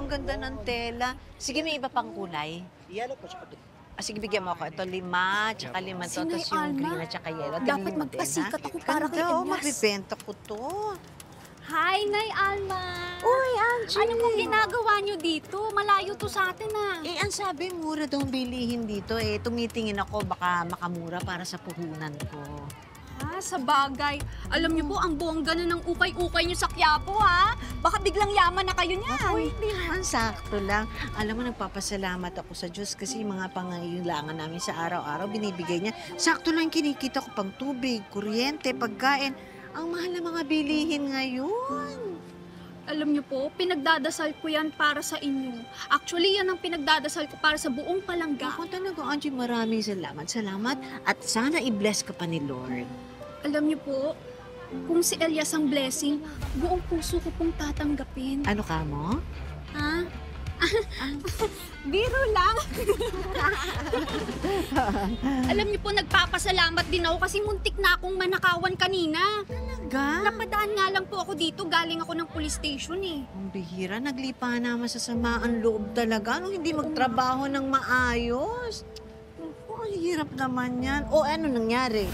ang ganda ng tela. Sige, may iba pang kulay. Yellow po, tsaka blue. Sige, bigyan mo ako. Ito, 5, tsaka 5 to. Sinay Tapos yung Alma, green at tsaka yellow. dapat Tingnan mo din, magpasikat ha? ako para kay Ganda, Elias. mabibenta ko to. Hi, Nay Alma! Uy, Angie! Ano pong ginagawa niyo dito? Malayo to sa atin ah. Ang sabi, mura daw ang bilihin dito. Tumitingin ako, baka makamura para sa puhunan ko. Sa bagay. Alam niyo po, ang bongga na ng ukay-ukay niyo sa Quiapo, ha? Baka biglang yaman na kayo niyan. Uy, hindi naman, sakto lang. Alam mo, nagpapasalamat ako sa Diyos kasi yung mga pangangailangan namin sa araw-araw, binibigay niya. Sakto lang kinikita ko pang tubig, kuryente, pagkain. Ang mahal na mga bilihin ngayon. Alam niyo po, pinagdadasal ko yan para sa inyo. Actually, yan ang pinagdadasal ko para sa buong palangga. Ako talaga, Angie, maraming salamat. Salamat at sana i-bless ka pa ni Lord. Alam niyo po, kung si Elias ang blessing, buong puso ko pong tatanggapin. Ano ka mo? Ha? Biro lang. Alam niyo po, nagpapasalamat din ako kasi muntik na akong manakawan kanina. Talaga? Napadaan nga lang po ako dito, galing ako ng police station eh. Ang bihira, naglipa na masasama ang loob talaga. Ano, hindi magtrabaho ng maayos? Ang hirap naman yan. O, ano nangyari?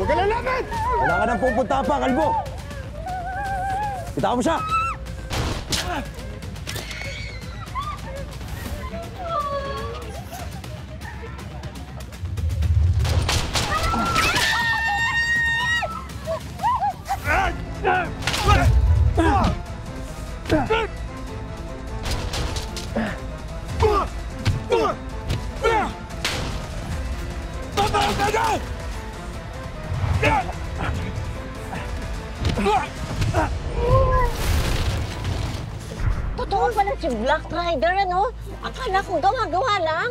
Huwag ka lalaban! Wala ka nang pupunta pa, kalbo! Kita mo siya! Totoo pala si Black Rider, ano? Akala ko gawa-gawa lang.